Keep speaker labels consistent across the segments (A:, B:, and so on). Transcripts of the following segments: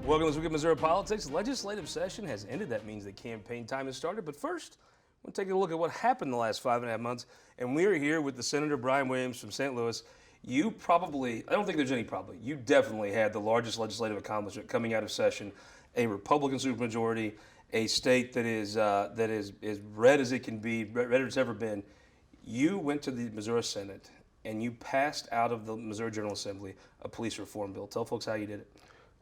A: Welcome to this week of Missouri Politics. The legislative session has ended. That means the campaign time has started. But first, we'll take a look at what happened the last 5.5 months. And we're here with the Senator Brian Williams from St. Louis. You probably, I don't think there's any probably, you definitely had the largest legislative accomplishment coming out of session, a Republican supermajority, a state that is as red as it can be, redder as it's ever been. You went to the Missouri Senate and you passed out of the Missouri General Assembly a police reform bill. Tell folks how you did it.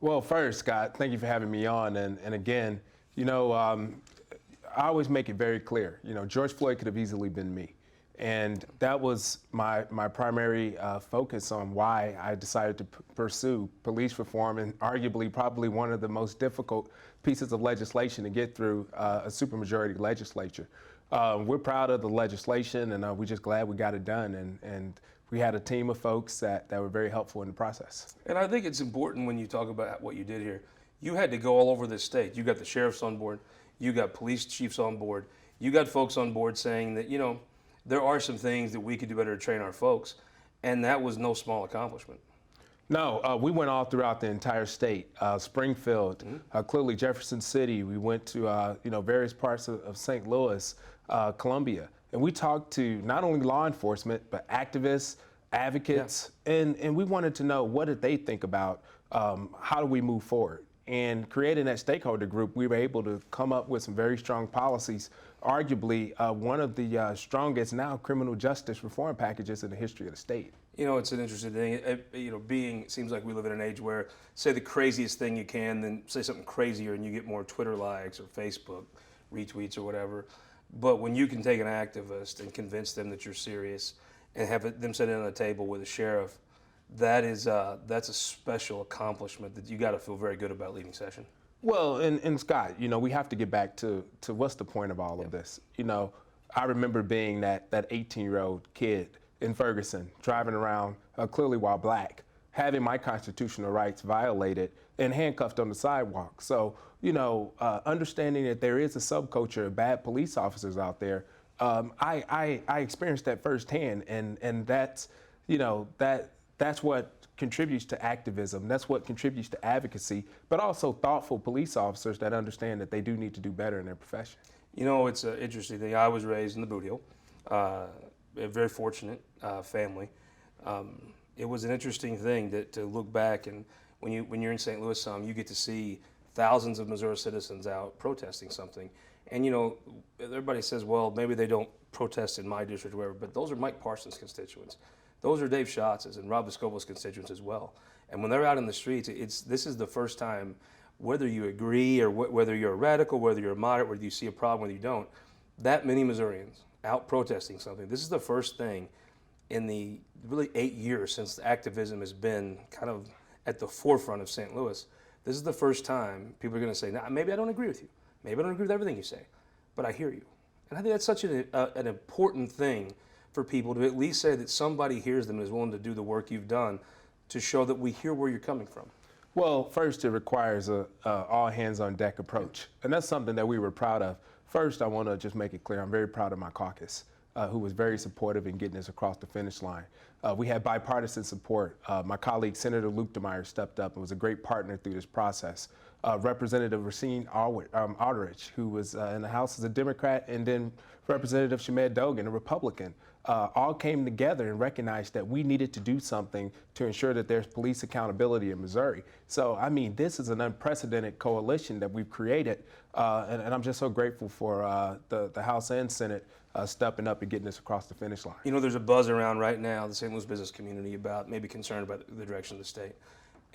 B: Well, first, Scott, thank you for having me on. And again, I always make it very clear, George Floyd could have easily been me. And that was my primary focus on why I decided to pursue police reform, and arguably probably one of the most difficult pieces of legislation to get through a supermajority legislature. We're proud of the legislation, and we're just glad we got it done. And we had a team of folks that were very helpful in the process.
A: And I think it's important when you talk about what you did here. You had to go all over this state. You got the sheriffs on board. You got police chiefs on board. You got folks on board saying that, there are some things that we could do better to train our folks. And that was no small accomplishment.
B: No, we went all throughout the entire state. Springfield, clearly Jefferson City. We went to, various parts of St. Louis, Columbia. And we talked to not only law enforcement, but activists, advocates, and we wanted to know, what did they think about how do we move forward? And creating that stakeholder group, we were able to come up with some very strong policies, arguably one of the strongest now criminal justice reform packages in the history of the state.
A: It's an interesting thing. It seems like we live in an age where say the craziest thing you can, then say something crazier and you get more Twitter likes or Facebook retweets or whatever. But when you can take an activist and convince them that you're serious and have them sit in on a table with a sheriff, that's a special accomplishment that you got to feel very good about leaving session.
B: Well, and Scott, we have to get back to what's the point of all of this. I remember being that 18-year-old kid in Ferguson, driving around clearly while black, having my constitutional rights violated and handcuffed on the sidewalk. So, understanding that there is a subculture of bad police officers out there, I experienced that firsthand, and that's what contributes to activism. That's what contributes to advocacy, but also thoughtful police officers that understand that they do need to do better in their profession.
A: It's an interesting thing. I was raised in the boot heel, a very fortunate family. It was an interesting thing to look back, and when you're in St. Louis, you get to see thousands of Missouri citizens out protesting something. And everybody says, well, maybe they don't protest in my district or whatever, but those are Mike Parsons' constituents. Those are Dave Schatz's and Rob Vescovo's constituents as well. And when they're out in the streets, this is the first time, whether you agree or whether you're a radical, whether you're a moderate, whether you see a problem, whether you don't, that many Missourians out protesting something. This is the first thing in the really 8 years since activism has been kind of at the forefront of St. Louis. This is the first time people are going to say, nah, maybe I don't agree with you. Maybe I don't agree with everything you say, but I hear you. And I think that's such an important thing for people to at least say that somebody hears them and is willing to do the work you've done to show that we hear where you're coming from.
B: Well, first, it requires a all hands on deck approach. And that's something that we were proud of. First, I want to just make it clear, I'm very proud of my caucus, who was very supportive in getting us across the finish line. We had bipartisan support. My colleague, Senator Luke DeMeyer, stepped up and was a great partner through this process. Representative Rasheen, Aldridge, who was in the House as a Democrat, and then Representative Shamed Dogan, a Republican, all came together and recognized that we needed to do something to ensure that there's police accountability in Missouri. So, this is an unprecedented coalition that we've created, and I'm just so grateful for the House and Senate stepping up and getting us across the finish line.
A: There's a buzz around right now, the St. Louis business community, about maybe concerned about the direction of the state.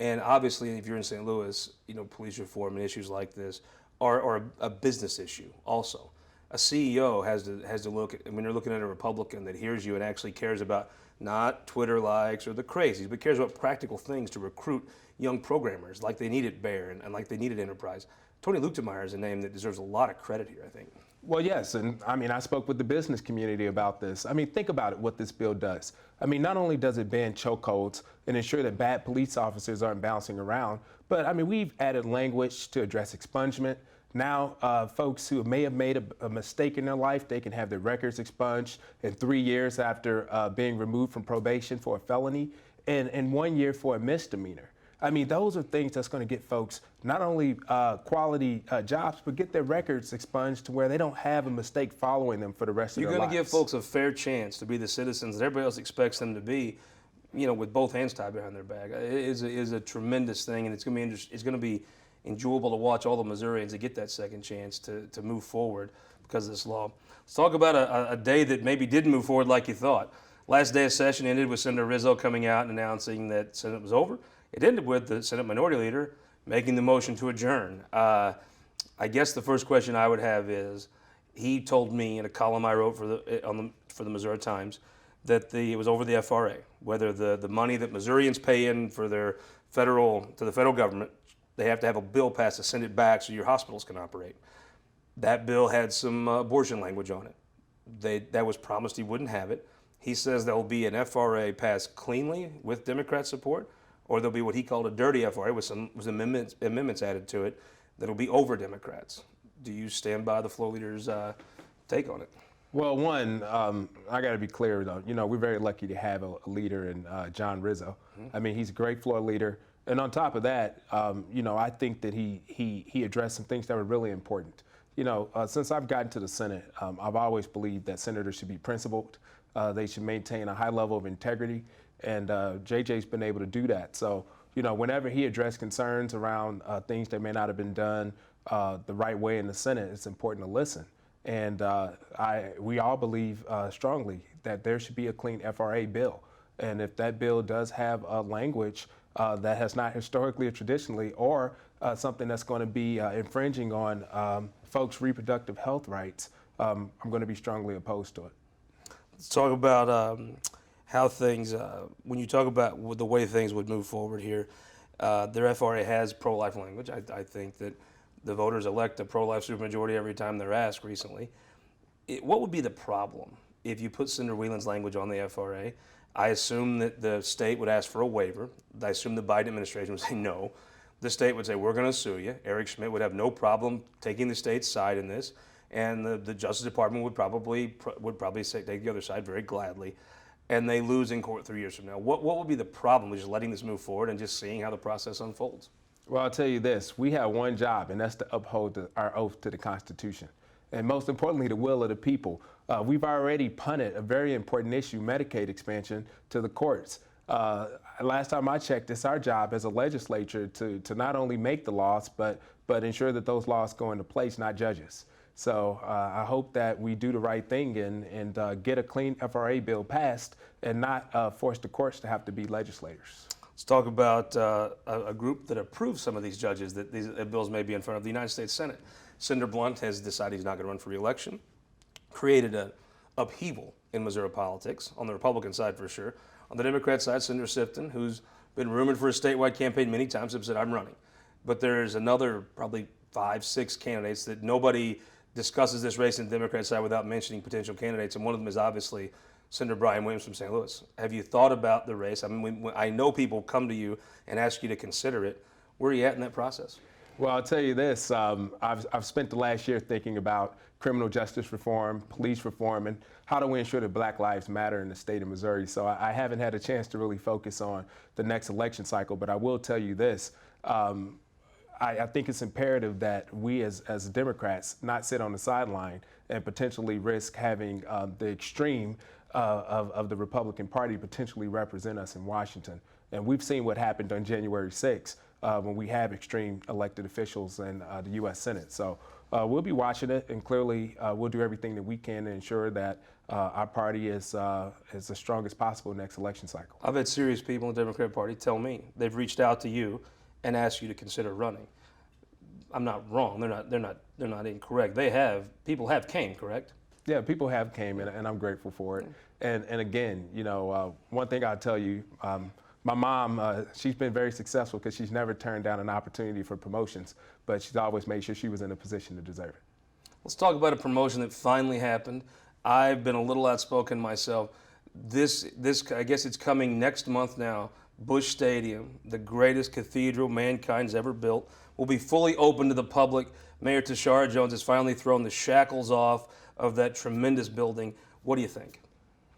A: And obviously, if you're in St. Louis, police reform and issues like this are a business issue also. A CEO has to look at, when you're looking at a Republican that hears you and actually cares about not Twitter likes or the crazies, but cares about practical things to recruit young programmers like they need at Bayer and like they need at Enterprise. Tony Luke DeMeyer is a name that deserves a lot of credit here, I think.
B: Well, yes, and I spoke with the business community about this. Think about it, what this bill does. Not only does it ban chokeholds and ensure that bad police officers aren't bouncing around, but we've added language to address expungement. Now, folks who may have made a mistake in their life, they can have their records expunged in 3 years after being removed from probation for a felony, and 1 year for a misdemeanor. I mean, those are things that's going to get folks not only quality jobs, but get their records expunged to where they don't have a mistake following them for the rest of
A: You're
B: their
A: going
B: lives.
A: to give folks a fair chance to be the citizens that everybody else expects them to be, with both hands tied behind their back. It is a tremendous thing, and it's going to be enjoyable to watch all the Missourians that get that second chance to move forward because of this law. Let's talk about a day that maybe didn't move forward like you thought. Last day of session ended with Senator Rizzo coming out and announcing that Senate was over. It ended with the Senate Minority Leader making the motion to adjourn. I guess the first question I would have is, he told me in a column I wrote for the Missouri Times that it was over the FRA, whether the money that Missourians pay in for to the federal government, they have to have a bill passed to send it back so your hospitals can operate. That bill had some abortion language on it. That was promised he wouldn't have it. He says there will be an FRA passed cleanly with Democrat support, or there'll be what he called a dirty FRA with some amendments added to it that'll be over Democrats. Do you stand by the floor leader's take on it?
B: Well, one, I got to be clear, though. We're very lucky to have a leader in John Rizzo. Mm-hmm. I mean, he's a great floor leader. And on top of that, I think that he addressed some things that were really important. Since I've gotten to the Senate, I've always believed that senators should be principled. They should maintain a high level of integrity. And JJ's been able to do that. So, whenever he addressed concerns around things that may not have been done the right way in the Senate, it's important to listen. And we all believe strongly that there should be a clean FRA bill. And if that bill does have a language that has not historically or traditionally, or something that's going to be infringing on folks' reproductive health rights, I'm going to be strongly opposed to it.
A: Let's talk about how things, when you talk about the way things would move forward here, their FRA has pro-life language. I think that the voters elect a pro-life supermajority every time they're asked recently. What would be the problem if you put Senator Whelan's language on the FRA? I assume that the state would ask for a waiver. I assume the Biden administration would say no. The state would say, we're going to sue you. Eric Schmidt would have no problem taking the state's side in this. And the Justice Department would probably take the other side very gladly. And they lose in court 3 years from now. What would be the problem with just letting this move forward and just seeing how the process unfolds?
B: Well, I'll tell you this. We have one job, and that's to uphold our oath to the Constitution. And most importantly, the will of the people. We've already punted a very important issue, Medicaid expansion, to the courts. Last time I checked, it's our job as a legislature to not only make the laws, but ensure that those laws go into place, not judges. So I hope that we do the right thing and get a clean FRA bill passed and not force the courts to have to be legislators.
A: Let's talk about a group that approves some of these judges that these bills may be in front of the United States Senate. Senator Blunt has decided he's not going to run for re-election, created an upheaval in Missouri politics, on the Republican side for sure. On the Democrat side, Senator Sifton, who's been rumored for a statewide campaign many times, have said, I'm running. But there's another probably 5, 6 candidates that nobody discusses this race in the Democrat side without mentioning potential candidates, and one of them is obviously Senator Brian Williams from St. Louis. Have you thought about the race? I mean, I know people come to you and ask you to consider it. Where are you at in that process?
B: Well, I'll tell you this. I've spent the last year thinking about criminal justice reform, police reform, and how do we ensure that Black lives matter in the state of Missouri. So I haven't had a chance to really focus on the next election cycle, but I will tell you this. I think it's imperative that we as Democrats not sit on the sideline and potentially risk having the extreme of the Republican Party potentially represent us in Washington. And we've seen what happened on January 6th when we have extreme elected officials in the U.S. Senate. So we'll be watching it, and clearly we'll do everything that we can to ensure that our party is as strong as possible next election cycle.
A: I've had serious people in the Democrat Party tell me they've reached out to you and asked you to consider running. I'm not wrong. They're not incorrect. People have came, correct?
B: Yeah, people have came, and I'm grateful for it. And again, one thing I'll tell you, my mom, she's been very successful because she's never turned down an opportunity for promotions, but she's always made sure she was in a position to deserve it.
A: Let's talk about a promotion that finally happened. I've been a little outspoken myself. This I guess it's coming next month now. Busch Stadium, the greatest cathedral mankind's ever built, will be fully open to the public. Mayor Tashara Jones has finally thrown the shackles off of that tremendous building. What do you think?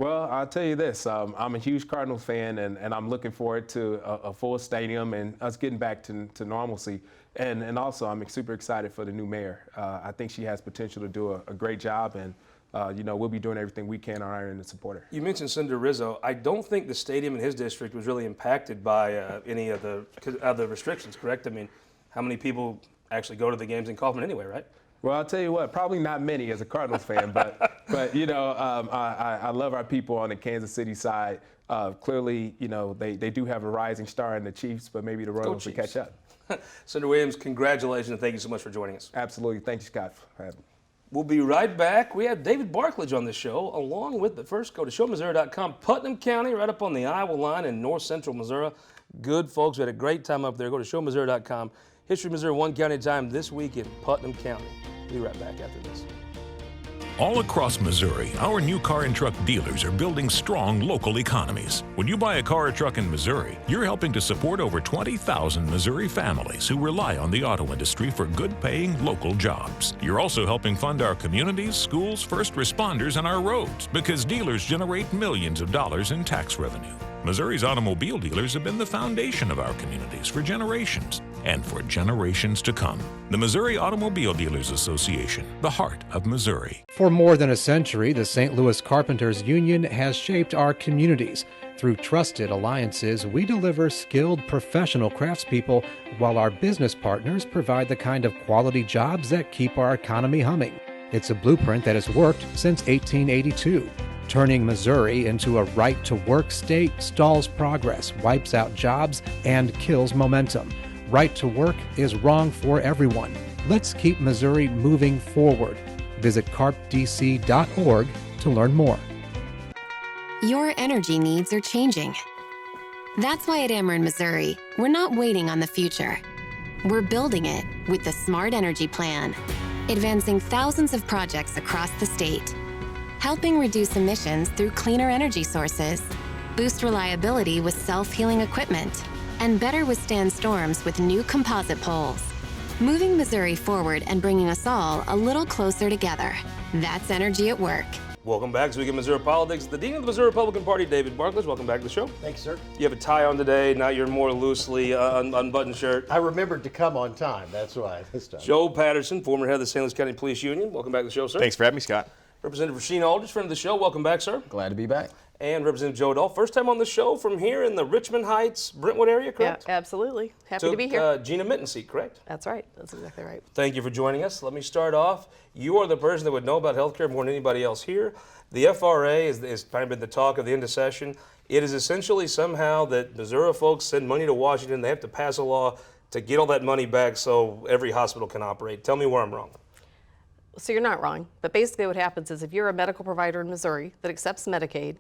B: Well, I'll tell you this. I'm a huge Cardinals fan, and I'm looking forward to a full stadium and us getting back to normalcy. And also, I'm super excited for the new mayor. I think she has potential to do a great job, and we'll be doing everything we can on our end to support her.
A: You mentioned Senator Rizzo. I don't think the stadium in his district was really impacted by any of the restrictions, correct? I mean, how many people actually go to the games in Kaufman anyway, right?
B: Well, I'll tell you what, probably not many as a Cardinals fan, but I love our people on the Kansas City side. Clearly, they do have a rising star in the Chiefs, but maybe the Royals will catch up.
A: Senator Williams, congratulations, and thank you so much for joining us.
B: Absolutely. Thank you, Scott, for having me.
A: We'll be right back. We have David Barklage on the show, along with the first. Go to showmissouri.com. Putnam County, right up on the Iowa line in north central Missouri. Good folks. We had a great time up there. Go to showmissouri.com. History of Missouri, one county at a time, this week in Putnam County. We'll be right back after this.
C: All across Missouri, our new car and truck dealers are building strong local economies. When you buy a car or truck in Missouri, you're helping to support over 20,000 Missouri families who rely on the auto industry for good-paying local jobs. You're also helping fund our communities, schools, first responders, and our roads, because dealers generate millions of dollars in tax revenue. Missouri's automobile dealers have been the foundation of our communities for generations and for generations to come. The Missouri Automobile Dealers Association, the heart of Missouri.
D: For more than a century, the St. Louis Carpenters Union has shaped our communities. Through trusted alliances, we deliver skilled professional craftspeople while our business partners provide the kind of quality jobs that keep our economy humming. It's a blueprint that has worked since 1882. Turning Missouri into a right-to-work state stalls progress, wipes out jobs, and kills momentum. Right to work is wrong for everyone. Let's keep Missouri moving forward. Visit carpdc.org to learn more.
E: Your energy needs are changing. That's why at Ameren Missouri, we're not waiting on the future. We're building it with the Smart Energy Plan, advancing thousands of projects across the state, helping reduce emissions through cleaner energy sources, boost reliability with self-healing equipment, and better withstand storms with new composite poles. Moving Missouri forward and bringing us all a little closer together. That's energy at work.
A: Welcome back to Week in Missouri Politics. The Dean of the Missouri Republican Party, David Barklage. Welcome back to the show.
F: Thanks, sir.
A: You have a tie on today, not your more loosely unbuttoned shirt.
F: I remembered to come on time. That's why this time.
A: Joe Patterson, former head of the St. Louis County Police Union. Welcome back to the show, sir.
G: Thanks for having me, Scott.
A: Representative Rasheen, Aldridge, friend of the show. Welcome back, sir.
H: Glad to be back.
A: And Representative Joe Dahl, first time on the show from here in the Richmond Heights, Brentwood area, correct?
I: Yeah, absolutely. Happy to be here.
A: Gina Mitten's seat, correct?
I: That's right. That's exactly right.
A: Thank you for joining us. Let me start off. You are the person that would know about health care more than anybody else here. The FRA is kind of been the talk of the end of session. It is essentially somehow that Missouri folks send money to Washington. They have to pass a law to get all that money back so every hospital can operate. Tell me where I'm wrong.
I: So you're not wrong. But basically what happens is if you're a medical provider in Missouri that accepts Medicaid,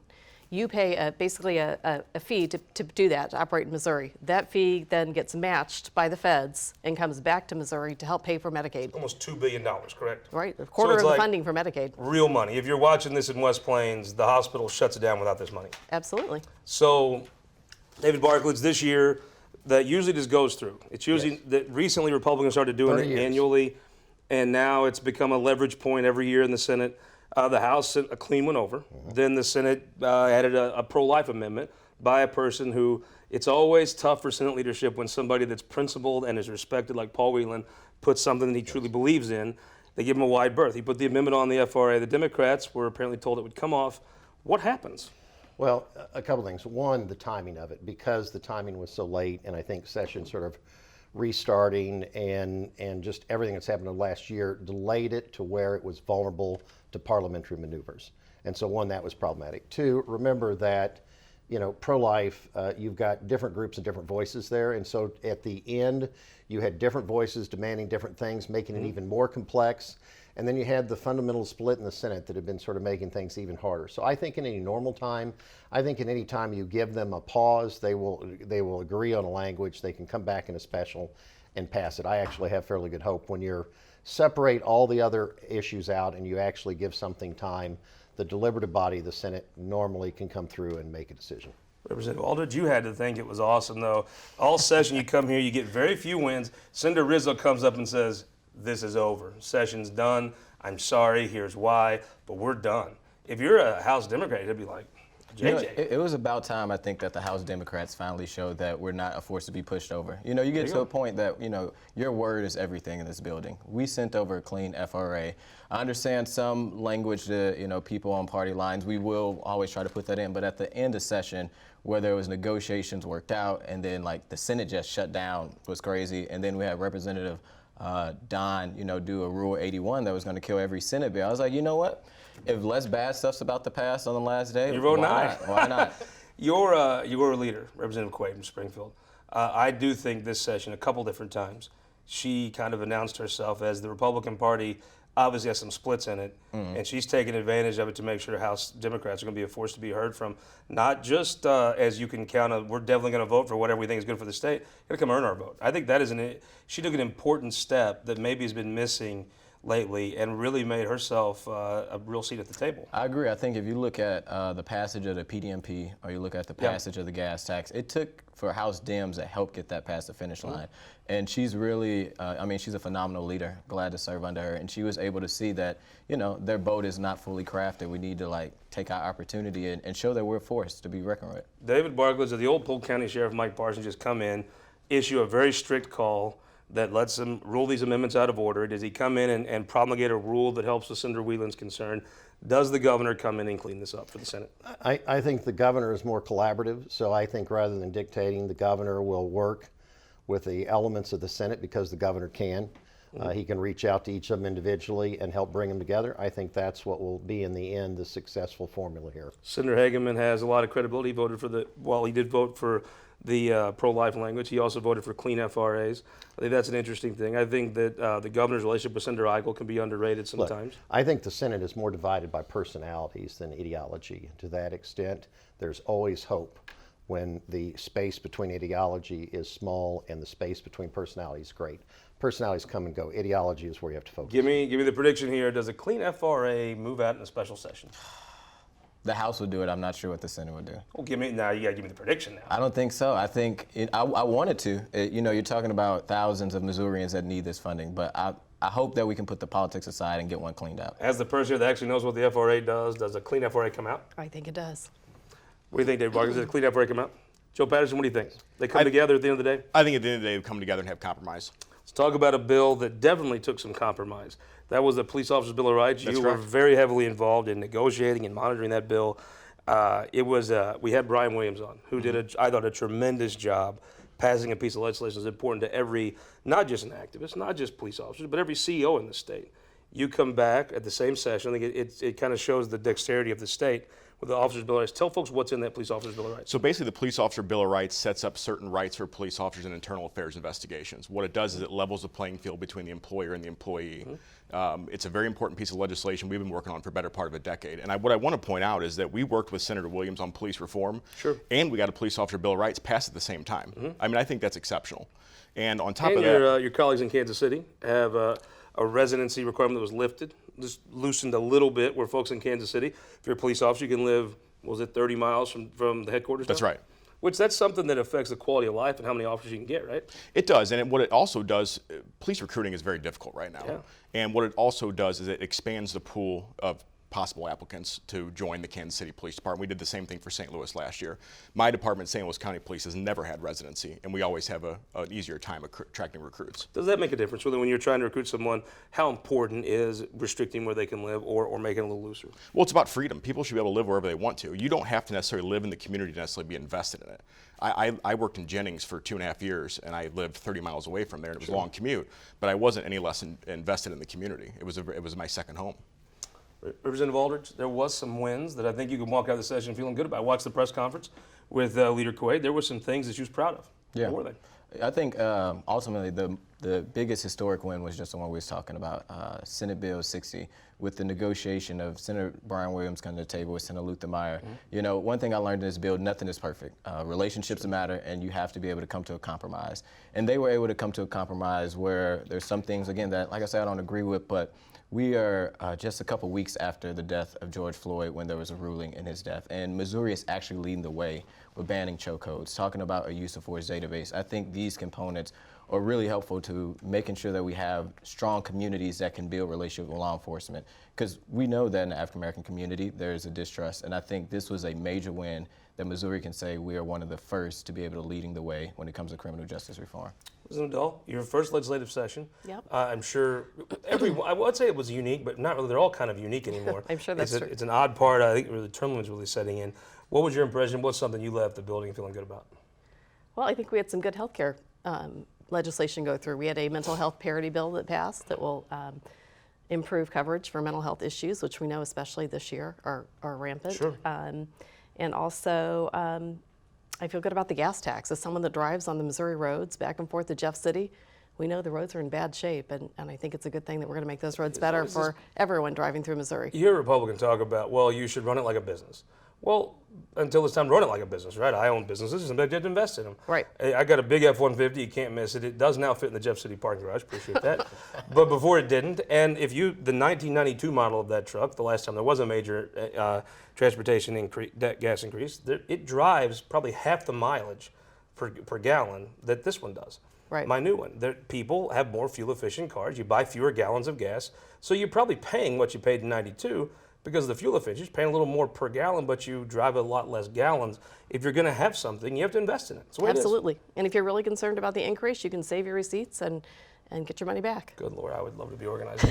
I: you pay basically a fee to do that, to operate in Missouri. That fee then gets matched by the feds and comes back to Missouri to help pay for Medicaid.
A: Almost $2 billion, correct?
I: Right, a quarter of the funding for Medicaid.
A: Real money. If you're watching this in West Plains, the hospital shuts it down without this money.
I: Absolutely.
A: So, David Barklage, this year, that usually just goes through. It's usually that recently Republicans started doing it annually, and now it's become a leverage point every year in the Senate. The House sent a clean one over. Then the Senate added a pro-life amendment by a person who, it's always tough for Senate leadership when somebody that's principled and is respected, like Paul Whelan, puts something that he truly believes in. They give him a wide berth. He put the amendment on the FRA. The Democrats were apparently told it would come off. What happens?
F: Well, a couple things. One, the timing of it, because the timing was so late, and I think session sort of restarting and just everything that's happened in the last year delayed it to where it was vulnerable to parliamentary maneuvers. And so one, that was problematic. Two, remember that, pro-life, you've got different groups and different voices there. And so at the end, you had different voices demanding different things, making it even more complex. And then you had the fundamental split in the Senate that had been sort of making things even harder. So I think in any normal time, I think in any time you give them a pause, they will agree on a language, they can come back in a special and pass it. I actually have fairly good hope when you're separate all the other issues out and you actually give something time, the deliberative body, the Senate, normally can come through and make a decision.
A: Representative Aldridge, you had to think it was awesome, though. All session you come here, you get very few wins. Senator Rizzo comes up and says, this is over. Session's done. I'm sorry. Here's why. But we're done. If you're a House Democrat, it'd be like, JJ.
G: You know, it was about time, I think, that the House Democrats finally showed that we're not a force to be pushed over. You know, you get to a point that, you know, your word is everything in this building. We sent over a clean FRA. I understand some language to, you know, people on party lines. We will always try to put that in. But at the end of session, where there was negotiations worked out, and then, like, the Senate just shut down was crazy. And then we had Representative Don, you know, do a Rule 81 that was going to kill every Senate bill. I was like, you know what? If less bad stuff's about to pass on the last day,
A: You vote
G: why
A: aye.
G: not? Why not?
A: Your leader, Representative Quaid from Springfield. I do think this session, a couple different times, she kind of announced herself as the Republican Party obviously has some splits in it, and she's taking advantage of it to make sure House Democrats are going to be a force to be heard from. Not just as you can count on, we're definitely going to vote for whatever we think is good for the state. Got to come earn our vote. I think that is she took an important step that maybe has been missing lately and really made herself a real seat at the table.
G: I agree. I think if you look at the passage of the PDMP or you look at the passage of the gas tax, it took for House Dems to help get that past the finish line. And she's really, I mean, she's a phenomenal leader. Glad to serve under her. And she was able to see that, you know, their boat is not fully crafted. We need to, like, take our opportunity and show that we're a force to be reckoned with.
A: David Barklage of the old Polk County Sheriff Mike Parsons just come in, issue a very strict call that lets him rule these amendments out of order. Does he come in and promulgate a rule that helps with Senator Whelan's concern? Does the governor come in and clean this up for the Senate?
F: I think the governor is more collaborative, so I think rather than dictating, the governor will work with the elements of the Senate because the governor can. He can reach out to each of them individually and help bring them together. I think that's what will be, in the end, the successful formula here.
A: Senator Hageman has a lot of credibility. He voted for he did vote for the pro-life language. He also voted for clean FRAs. I think that's an interesting thing. I think that the governor's relationship with Senator Eichel can be underrated sometimes.
F: Look, I think the Senate is more divided by personalities than ideology. To that extent, there's always hope when the space between ideology is small and the space between personalities is great. Personalities come and go. Ideology is where you have to focus.
A: Give me the prediction here. Does a clean FRA move out in a special session?
G: The House would do it. I'm not sure what the Senate would do.
A: Well, you gotta give me the prediction now.
G: I don't think so. I think I wanted to. You know, you're talking about thousands of Missourians that need this funding, but I hope that we can put the politics aside and get one cleaned out.
A: As the person here that actually knows what the FRA does a clean FRA come out?
I: I think it does.
A: What do you think, David Barklage? Does a clean FRA come out? Joe Patterson, what do you think? They come together at the end of the day?
H: I think at the end of the day, they come together and have compromise.
A: Let's talk about a bill that definitely took some compromise. That was the Police Officers' Bill of Rights.
H: That's
A: you were
H: correct.
A: very heavily involved in negotiating and monitoring that bill. We had Brian Williams on, who did, I thought, a tremendous job passing a piece of legislation that's important to every, not just an activist, not just police officers, but every CEO in the state. You come back at the same session. I think it kind of shows the dexterity of the state with the Officers' Bill of Rights. Tell folks what's in that Police Officers' Bill of Rights.
H: So basically, the Police Officer Bill of Rights sets up certain rights for police officers in internal affairs investigations. What it does is it levels the playing field between the employer and the employee. It's a very important piece of legislation we've been working on for a better part of a decade. And what I want to point out is that we worked with Senator Williams on police reform, and we got a Police Officer Bill of Rights passed at the same time. I mean, I think that's exceptional. And on top of that,
A: your colleagues in Kansas City have a residency requirement that was lifted, just loosened a little bit, where folks in Kansas City, if you're a police officer, you can live, 30 miles from the headquarters?
H: That's right.
A: Which that's something that affects the quality of life and how many officers you can get, right?
H: It does, and what it also does, police recruiting is very difficult right now.
A: Yeah.
H: And what it also does is it expands the pool of possible applicants to join the Kansas City Police Department. We did the same thing for St. Louis last year. My department, St. Louis County Police, has never had residency, and we always have an easier time attracting recruits.
A: Does that make a difference, whether when you're trying to recruit someone, how important is restricting where they can live or making it a little looser?
H: Well, it's about freedom. People should be able to live wherever they want to. You don't have to necessarily live in the community to necessarily be invested in it. I worked in Jennings for 2.5 years, and I lived 30 miles away from there, and it was a long commute, but I wasn't any less invested in the community. It was my second home.
A: Representative Aldridge, there was some wins that I think you can walk out of the session feeling good about. I watched the press conference with Leader Quaid. There were some things that she was proud of.
G: Yeah.
A: What were they?
G: I think ultimately the biggest historic win was just the one we was talking about, Senate Bill 60, with the negotiation of Senator Brian Williams coming to the table with Senator Luther Meyer. You know, one thing I learned in this bill, nothing is perfect. Relationships matter, and you have to be able to come to a compromise. And they were able to come to a compromise where there's some things, again, that, like I said, I don't agree with, but we are just a couple weeks after the death of George Floyd when there was a ruling in his death. And Missouri is actually leading the way with banning chokeholds, talking about a use of force database. I think these components or really helpful to making sure that we have strong communities that can build relationships with law enforcement. Because we know that in the African American community, there is a distrust. And I think this was a major win that Missouri can say we are one of the first to be able to leading the way when it comes to criminal justice reform.
A: President Dahl, your first legislative session.
I: Yep.
A: I'm sure I would say it was unique, but not really. They're all kind of unique anymore.
I: I'm sure that's true.
A: It's an odd part. I think the term limits really setting in. What was your impression? What's something you left the building feeling good about?
I: Well, I think we had some good health care legislation go through. We had a mental health parity bill that passed that will improve coverage for mental health issues, which we know especially this year are rampant.
A: Sure.
I: And also, I feel good about the gas tax. As someone that drives on the Missouri roads back and forth to Jeff City, we know the roads are in bad shape, and I think it's a good thing that we're going to make those roads better for everyone driving through Missouri.
A: You hear a Republican talk about, well, you should run it like a business. Well, until it's time to run it like a business, right? I own businesses, and I did invest in them.
I: Right.
A: I got a big F-150, you can't miss it. It does now fit in the Jeff City parking garage, appreciate that. But before it didn't, and if you, the 1992 model of that truck, the last time there was a major transportation gas increase, it drives probably half the mileage per gallon that this one does.
I: Right.
A: My new one. People have more fuel-efficient cars. You buy fewer gallons of gas, so you're probably paying what you paid in 92 because of the fuel efficiency. You're paying a little more per gallon, but you drive a lot less gallons. If you're going to have something, you have to invest in it. That's the way
I: Absolutely. And if you're really concerned about the increase, you can save your receipts and get your money back.
A: Good Lord, I would love to be organized.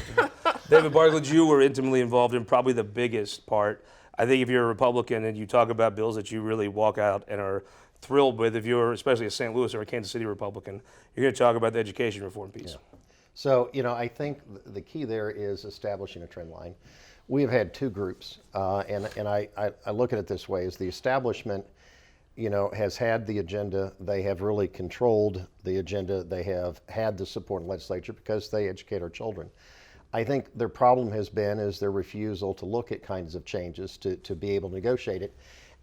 A: David Barklage, you were intimately involved in probably the biggest part. I think if you're a Republican and you talk about bills that you really walk out and are thrilled with, if you're especially a St. Louis or a Kansas City Republican, you're going to talk about the education reform piece.
F: Yeah. So, I think the key there is establishing a trend line. We have had two groups, and I look at it this way: as the establishment, has had the agenda. They have really controlled the agenda. They have had the support in the legislature because they educate our children. I think their problem has been is their refusal to look at kinds of changes to be able to negotiate it.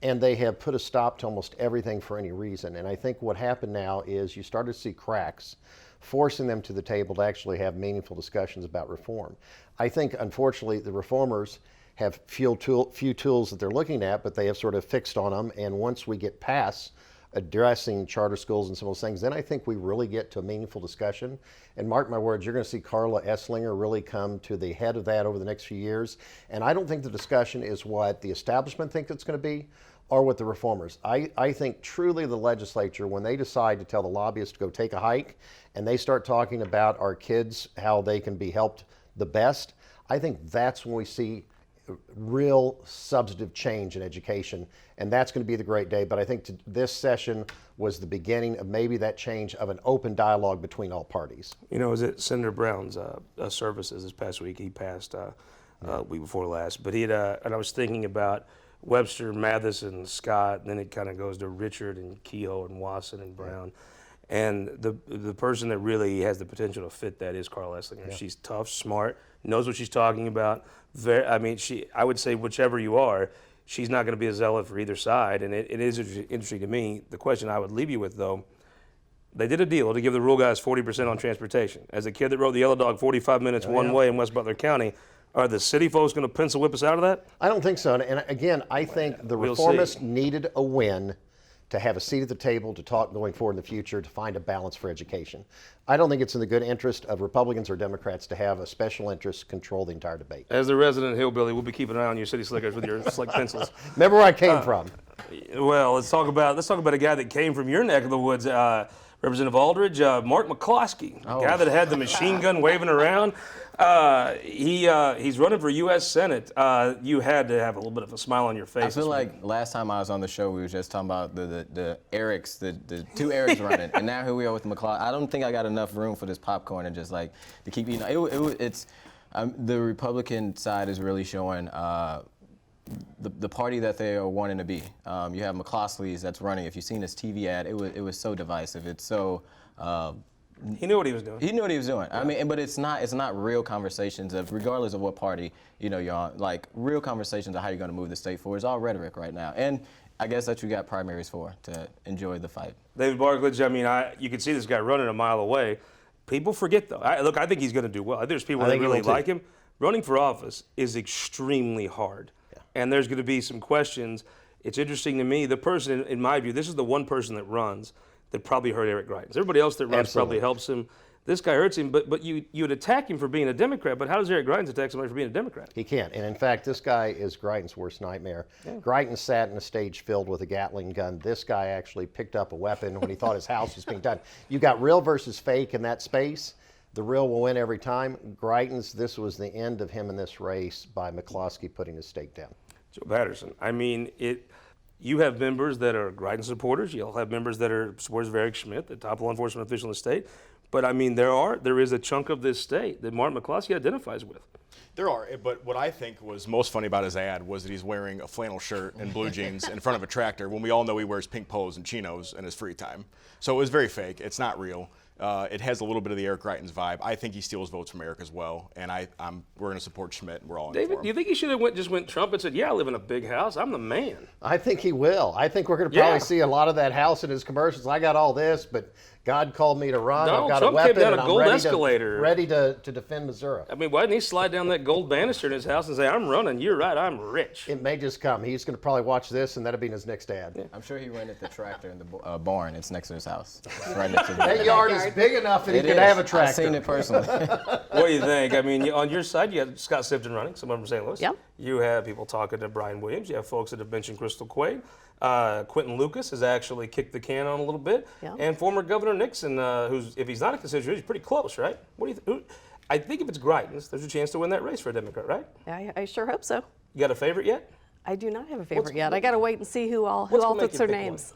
F: And they have put a stop to almost everything for any reason. And I think what happened now is you started to see cracks, forcing them to the table to actually have meaningful discussions about reform. I think, unfortunately, the reformers have few tools that they're looking at, but they have sort of fixed on them. And once we get past addressing charter schools and some of those things, then I think we really get to a meaningful discussion. And mark my words, you're going to see Carla Esslinger really come to the head of that over the next few years. And I don't think the discussion is what the establishment thinks it's going to be or what the reformers. I think truly the legislature, when they decide to tell the lobbyists to go take a hike and they start talking about our kids, how they can be helped the best, I think that's when we see real substantive change in education, and that's going to be the great day. But I think this session was the beginning of maybe that change of an open dialogue between all parties.
A: It was at Senator Brown's services this past week. He passed week before last, but he had, and I was thinking about Webster, Matheson, Scott, and then it kind of goes to Richard and Kehoe and Wasson and Brown. And the person that really has the potential to fit that is Carla Esslinger. Yeah. She's tough, smart, knows what she's talking about. I would say whichever you are, she's not going to be a zealot for either side. And it is interesting to me. The question I would leave you with, though, they did a deal to give the rural guys 40% on transportation. As a kid that rode the Yellow Dog 45 minutes one way in West Butler County, are the city folks going to pencil whip us out of that?
F: I don't think so. And again, I think the reformists needed a win to have a seat at the table to talk going forward in the future to find a balance for education. I don't think it's in the good interest of Republicans or Democrats to have a special interest control the entire debate.
A: As the resident hillbilly, we'll be keeping an eye on your city slickers with your slick pencils.
F: Remember where I came from.
A: Well, let's talk about a guy that came from your neck of the woods, Representative Aldridge, Mark McCloskey, guy that had the machine gun waving around. He's running for U.S. Senate. You had to have a little bit of a smile on your face.
G: I feel like last time I was on the show, we were just talking about the Erics, the two Erics running, and now here we are with McCloskey. I don't think I got enough room for this popcorn and just like to keep eating. It's the Republican side is really showing the party that they are wanting to be. You have McCloskey's that's running. If you've seen his TV ad, it was so divisive. It's so.
A: He knew what he was doing.
G: He knew what he was doing. Yeah. I mean, but it's not real conversations of, regardless of what party you're on, like real conversations of how you're going to move the state forward. It's all rhetoric right now, and I guess that's what you got primaries for, to enjoy the fight.
A: David Barklage, you can see this guy running a mile away. People forget though. I think he's going to do well. There's people that really like him. Running for office is extremely hard, and there's going to be some questions. It's interesting to me. The person, in my view, this is the one person that runs that probably hurt Eric Greitens. Everybody else that runs probably helps him. This guy hurts him, but you would attack him for being a Democrat. But how does Eric Greitens attack somebody for being a Democrat? He
F: can't. And in fact, this guy is Greitens' worst nightmare. Yeah. Greitens sat in a stage filled with a Gatling gun. This guy actually picked up a weapon when he thought his house was being done. You got real versus fake in that space. The real will win every time. Greitens, this was the end of him in this race by McCloskey putting his stake down.
A: Joe Patterson. I mean, you have members that are Greitens supporters. You'll have members that are supporters of Eric Schmidt, the top law enforcement official in the state. But I mean, there is a chunk of this state that Martin McCloskey identifies with.
H: There are, but what I think was most funny about his ad was that he's wearing a flannel shirt and blue jeans in front of a tractor when we all know he wears pink polos and chinos in his free time. So it was very fake. It's not real. It has a little bit of the Eric Greitens vibe. I think he steals votes from Eric as well, and we're going to support Schmidt. And we're all in
A: David,
H: for him.
A: do you think he should have just went Trump and said, "Yeah, I live in a big house. I'm the man"?
F: I think he will. I think we're going to probably see a lot of that house in his commercials. I got all this, but God called me to run.
A: Donald
F: I've got
A: Trump
F: a weapon,
A: came down
F: and
A: a
F: I'm
A: gold
F: ready
A: escalator.
F: ready to defend Missouri.
A: I mean, why didn't he slide down that gold banister in his house and say, "I'm running. You're right. I'm rich"?
F: It may just come. He's going to probably watch this, and that'll be in his next ad.
G: Yeah. I'm sure he rented the tractor in the barn. It's next to his house. Right next to
F: that yard is big enough that he could have a tractor.
G: I've seen it personally.
A: What do you think? I mean, on your side, you have Scott Sifton running, someone from St. Louis.
I: Yeah.
A: You have people talking to Brian Williams. You have folks that have mentioned Crystal Quaid. Quentin Lucas has actually kicked the can on a little bit.
I: Yeah.
A: And former Governor Nixon, who's, if he's not a constituent, he's pretty close, right? What do you I think if it's Greitens, there's a chance to win that race for a Democrat, right?
I: I sure hope so.
A: You got a favorite yet?
I: I do not have a favorite yet. I got to wait and see who all puts their names.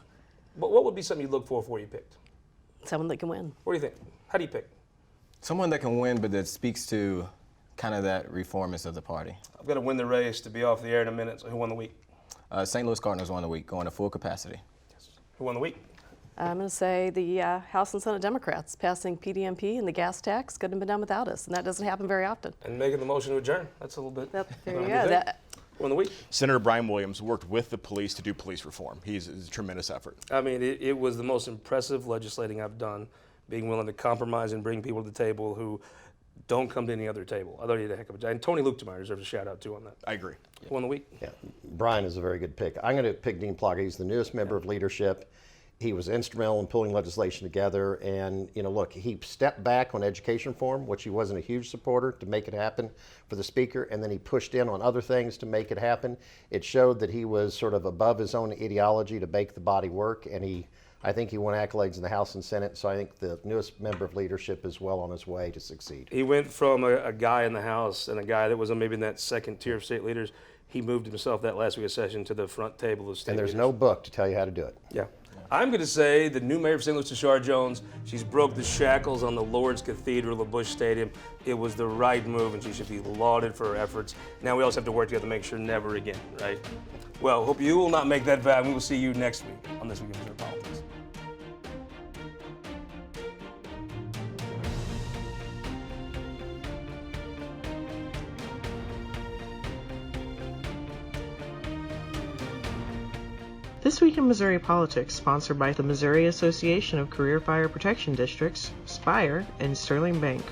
A: But what would be something you'd look for before you picked?
I: Someone that can win.
A: What do you think? How do you pick?
G: Someone that can win, but that speaks to kind of that reformist of the party.
A: I've got to win the race to be off the air in a minute. So who won the week?
G: St. Louis Cardinals won the week, going to full capacity.
A: Yes. Who won the week?
I: I'm going to say the House and Senate Democrats passing PDMP and the gas tax couldn't have been done without us, and that doesn't happen very often.
A: And making the motion to adjourn. That's a little bit.
I: There you go.
A: Who won the week?
H: Senator Brian Williams worked with the police to do police reform. It's a tremendous effort.
A: I mean, it was the most impressive legislating I've done, being willing to compromise and bring people to the table who don't come to any other table. I thought he did a heck of a job. And Tony Lukemeyer deserves a shout out too on that.
H: I agree.
A: Who won the week?
F: Yeah, Brian is a very good pick. I'm going to pick Dean Plaga. He's the newest member of leadership. He was instrumental in pulling legislation together. And, look, he stepped back on education reform, which he wasn't a huge supporter, to make it happen for the speaker. And then he pushed in on other things to make it happen. It showed that he was sort of above his own ideology to make the body work. And I think he won accolades in the House and Senate. So I think the newest member of leadership is well on his way to succeed.
A: He went from a guy in the House and a guy that was maybe in that second tier of state leaders. He moved himself that last week of session to the front table of state
F: And there's
A: leaders.
F: no book to tell you how to do it.
A: Yeah. I'm going to say the new mayor of St. Louis, Tashara Jones, she's broke the shackles on the Lourdes Cathedral of Busch Stadium. It was the right move, and she should be lauded for her efforts. Now we also have to work together to make sure never again, right? Well, hope you will not make that vow, and we will see you next week on This Week in Missouri Politics.
J: This Week in Missouri Politics, sponsored by the Missouri Association of Career Fire Protection Districts, SPIRE, and Sterling Bank.